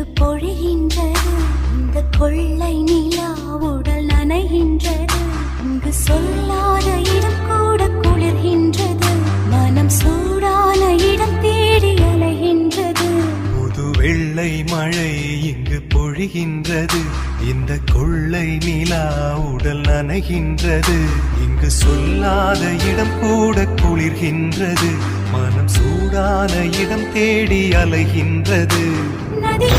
இங்கு பொழிகின்றது. இந்த கொள்ளை நிலா உடல் நனைகின்றது. இங்கு சொல்லாத இடம் கூட குளிர்கின்றது. மனம் சூடான இடம் தேடி அலைகின்றது. புது வெள்ளை மழை இங்கு பொழிகின்றது. இந்த கொள்ளை நிலா உடல் நனைகின்றது. இங்கு சொல்லாத இடம் கூட குளிர்கின்றது. மனம் சூடான இடம் தேடி அலைகின்றது. நதி